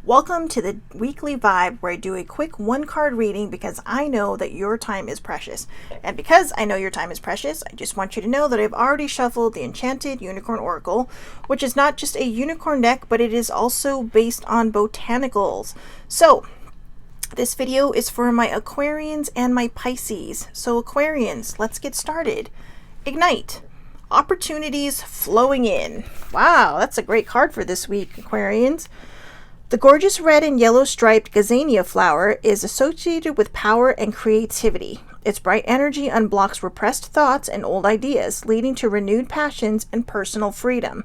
Welcome to the weekly vibe where I do a quick one card reading because I know that your time is precious. And because I know your time is precious, I just want you to know that I've already shuffled the Enchanted Unicorn Oracle, which is not just a unicorn deck, but it is also based on botanicals. So, this video is for my Aquarians and my Pisces. So Aquarians, let's get started. Ignite. Opportunities flowing in. Wow, that's a great card for this week, Aquarians. The gorgeous red and yellow striped gazania flower is associated with power and creativity. Its bright energy unblocks repressed thoughts and old ideas, leading to renewed passions and personal freedom.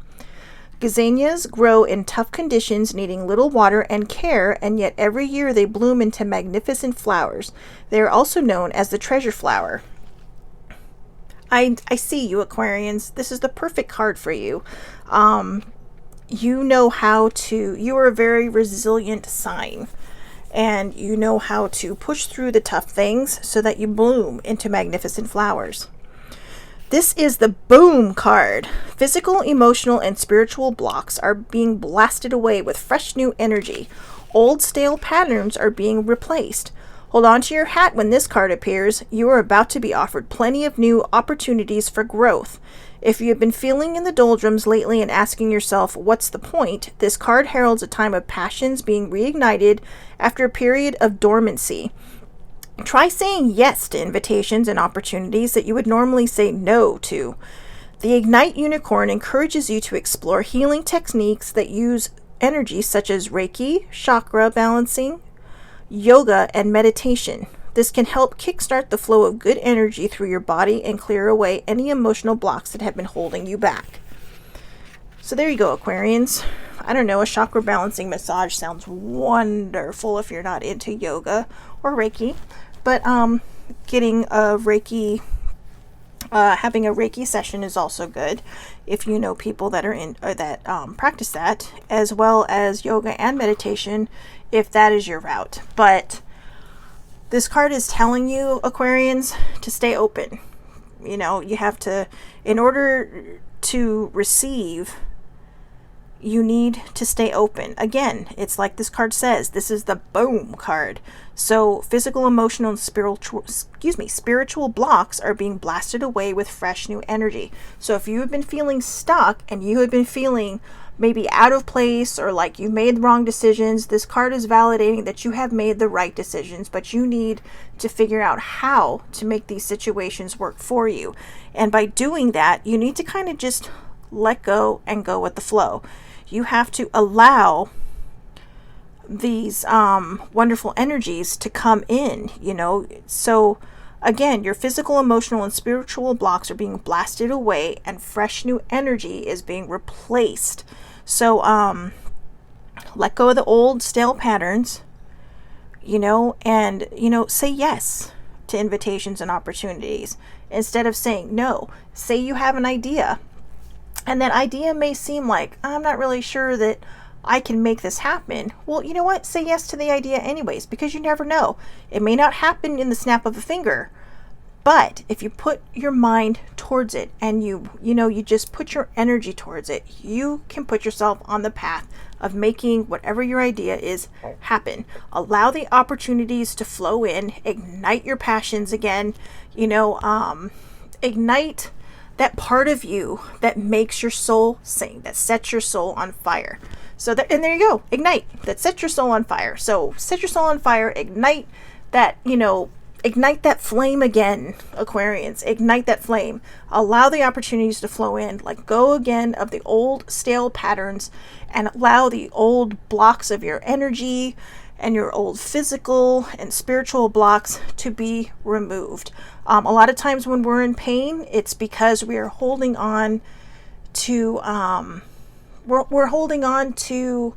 Gazanias grow in tough conditions, needing little water and care, and yet every year they bloom into magnificent flowers. They are also known as the treasure flower. I see you, Aquarians. This is the perfect card for you. You are a very resilient sign, and you know how to push through the tough things so that you bloom into magnificent flowers. This is the boom card. Physical, emotional, and spiritual blocks are being blasted away with fresh new energy. Old stale patterns are being replaced. Hold on to your hat when this card appears. You are about to be offered plenty of new opportunities for growth. If you have been feeling in the doldrums lately and asking yourself, what's the point? This card heralds a time of passions being reignited after a period of dormancy. Try saying yes to invitations and opportunities that you would normally say no to. The Ignite Unicorn encourages you to explore healing techniques that use energy such as Reiki, chakra balancing, yoga, and meditation. This can help kickstart the flow of good energy through your body and clear away any emotional blocks that have been holding you back. So there you go, Aquarians. I don't know, a chakra balancing massage sounds wonderful if you're not into yoga or Reiki, but getting a Reiki, having a Reiki session is also good if you know people that are in or that practice that, as well as yoga and meditation if that is your route. But this card is telling you, Aquarians, to stay open. You know, you have to, in order to receive, you need to stay open. Again, it's like this card says, this is the boom card. So physical, emotional, and spiritual blocks are being blasted away with fresh new energy. So if you have been feeling stuck and you have been feeling maybe out of place or like you made the wrong decisions, this card is validating that you have made the right decisions, but you need to figure out how to make these situations work for you. And by doing that, you need to kind of just let go and go with the flow. You have to allow these wonderful energies to come in, you know. So again, your physical, emotional, and spiritual blocks are being blasted away and fresh new energy is being replaced. So let go of the old stale patterns, you know, and, you know, say yes to invitations and opportunities instead of saying no. Say you have an idea, and that idea may seem like, I'm not really sure that I can make this happen. Well, you know what? Say yes to the idea anyways, because you never know. It may not happen in the snap of a finger, but if you put your mind towards it and you just put your energy towards it, you can put yourself on the path of making whatever your idea is happen. Allow the opportunities to flow in, ignite your passions again, you know, ignite that part of you that makes your soul sing, that sets your soul on fire. So that, and there you go, ignite, that sets your soul on fire. So set your soul on fire, ignite that, you know, ignite that flame again, Aquarians. Ignite that flame. Allow the opportunities to flow in. Let go again of the old stale patterns and allow the old blocks of your energy and your old physical and spiritual blocks to be removed. A lot of times when we're in pain, it's because we are holding on to, we're holding on to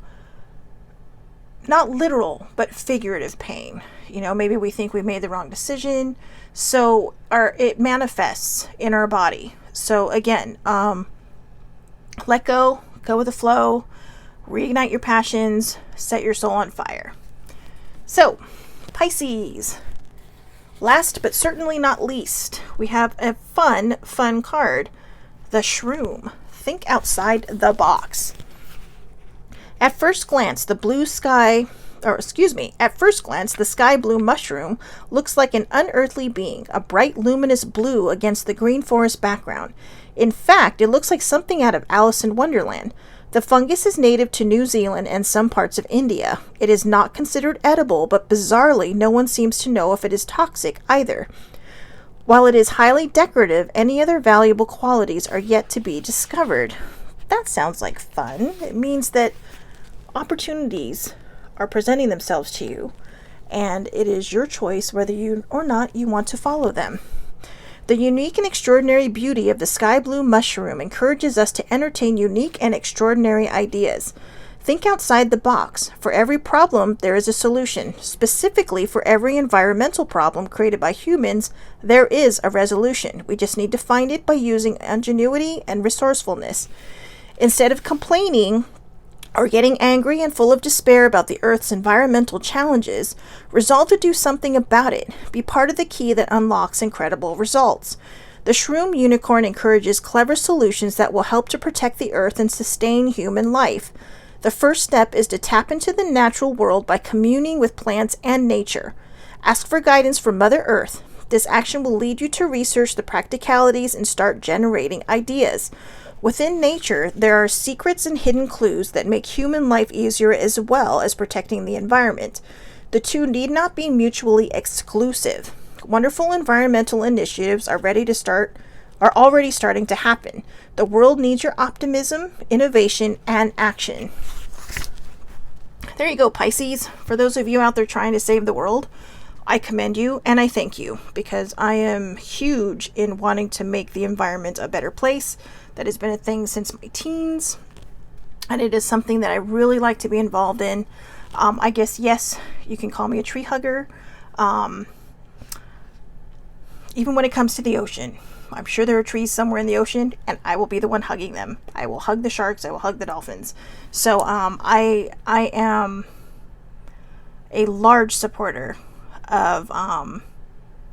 not literal, but figurative pain. You know, maybe we think we made the wrong decision, so it manifests in our body. So again, let go with the flow, reignite your passions, set your soul on fire. So, Pisces. Last but certainly not least, we have a fun card, the Shroom. Think outside the box. At first glance, at first glance, the sky blue mushroom looks like an unearthly being, a bright luminous blue against the green forest background. In fact, it looks like something out of Alice in Wonderland. The fungus is native to New Zealand and some parts of India. It is not considered edible, but bizarrely, no one seems to know if it is toxic either. While it is highly decorative, any other valuable qualities are yet to be discovered. That sounds like fun. It means that opportunities are presenting themselves to you, and it is your choice whether you or not you want to follow them. The unique and extraordinary beauty of the sky blue mushroom encourages us to entertain unique and extraordinary ideas. Think outside the box. For every problem, there is a solution. Specifically, for every environmental problem created by humans, there is a resolution. We just need to find it by using ingenuity and resourcefulness. Instead of complaining or getting angry and full of despair about the Earth's environmental challenges, resolve to do something about it. Be part of the key that unlocks incredible results. The Shroom Unicorn encourages clever solutions that will help to protect the Earth and sustain human life. The first step is to tap into the natural world by communing with plants and nature. Ask for guidance from Mother Earth. This action will lead you to research the practicalities and start generating ideas. Within nature, there are secrets and hidden clues that make human life easier as well as protecting the environment. The two need not be mutually exclusive. Wonderful environmental initiatives are already starting to happen. The world needs your optimism, innovation, and action. There you go, Pisces. For those of you out there trying to save the world, I commend you and I thank you, because I am huge in wanting to make the environment a better place. That has been a thing since my teens, and it is something that I really like to be involved in. I guess, yes, you can call me a tree hugger. Even when it comes to the ocean, I'm sure there are trees somewhere in the ocean, and I will be the one hugging them. I will hug the sharks. I will hug the dolphins. So I am a large supporter of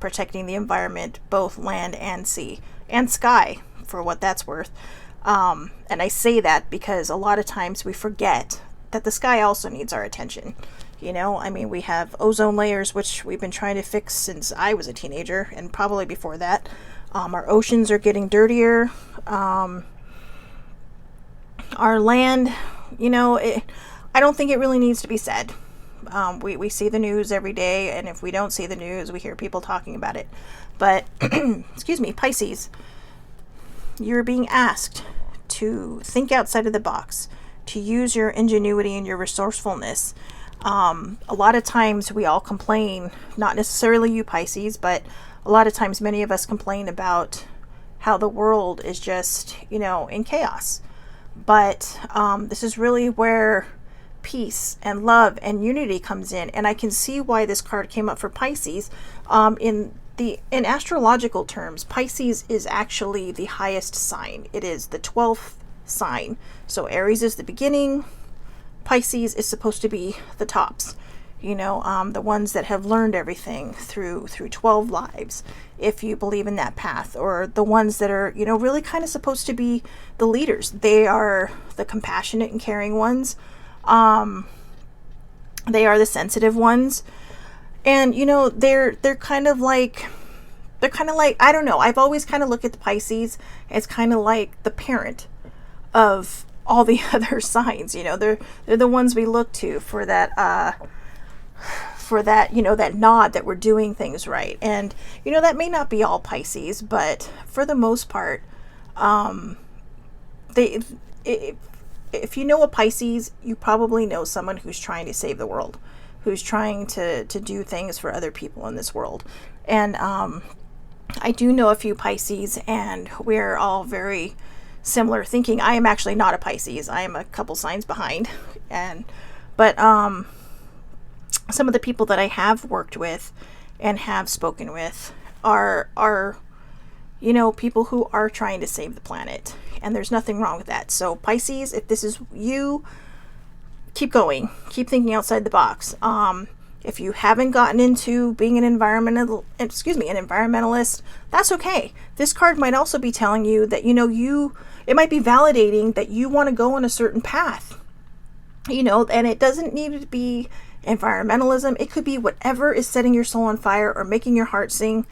protecting the environment, both land and sea and sky, for what that's worth. And I say that because a lot of times we forget that the sky also needs our attention. We have ozone layers, which we've been trying to fix since I was a teenager, and probably before that. Our oceans are getting dirtier. Our land, I don't think it really needs to be said. We see the news every day, and if we don't see the news, we hear people talking about it. But, excuse me, Pisces, you're being asked to think outside of the box, to use your ingenuity and your resourcefulness. A lot of times we all complain, not necessarily you, Pisces, but a lot of times many of us complain about how the world is just, in chaos. But this is really where peace and love and unity comes in. And I can see why this card came up for Pisces. In astrological terms, Pisces is actually the highest sign. It is the 12th sign. So Aries is the beginning. Pisces is supposed to be the tops. The ones that have learned everything through 12 lives, if you believe in that path, or the ones that are, really kind of supposed to be the leaders. They are the compassionate and caring ones. They are the sensitive ones. And, they're kind of like, I don't know. I've always kind of looked at the Pisces as kind of like the parent of all the other signs. They're the ones we look to for that, that nod that we're doing things right. And, that may not be all Pisces, but for the most part, if you know a Pisces, you probably know someone who's trying to save the world, who's trying to do things for other people in this world. And I do know a few Pisces, and we're all very similar thinking. I am actually not a Pisces. I am a couple signs behind. But some of the people that I have worked with and have spoken with are people who are trying to save the planet. And there's nothing wrong with that. So Pisces, if this is you, keep going. Keep thinking outside the box. If you haven't gotten into being an environmentalist, that's okay. This card might also be telling you that, it might be validating that you want to go on a certain path. And it doesn't need to be environmentalism. It could be whatever is setting your soul on fire or making your heart sing.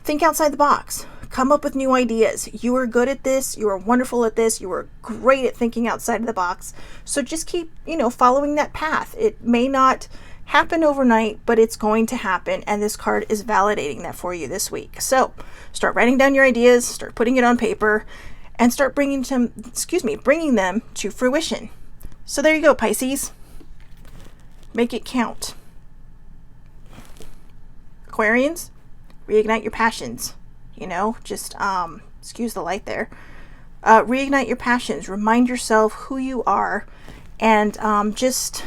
Think outside the box. Come up with new ideas. You are good at this. You are wonderful at this. You are great at thinking outside of the box. So just keep, following that path. It may not happen overnight, but it's going to happen. And this card is validating that for you this week. So start writing down your ideas, start putting it on paper, and start bringing them to fruition. So there you go, Pisces. Make it count. Aquarians, reignite your passions. Just excuse the light there. Reignite your passions. Remind yourself who you are, and just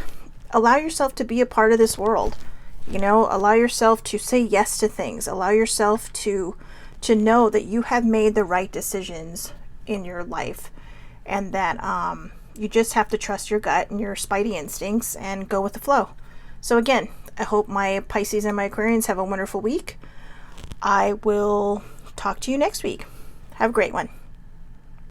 allow yourself to be a part of this world. Allow yourself to say yes to things. Allow yourself to know that you have made the right decisions in your life, and that you just have to trust your gut and your spidey instincts and go with the flow. So again, I hope my Pisces and my Aquarians have a wonderful week. I will talk to you next week. Have a great one.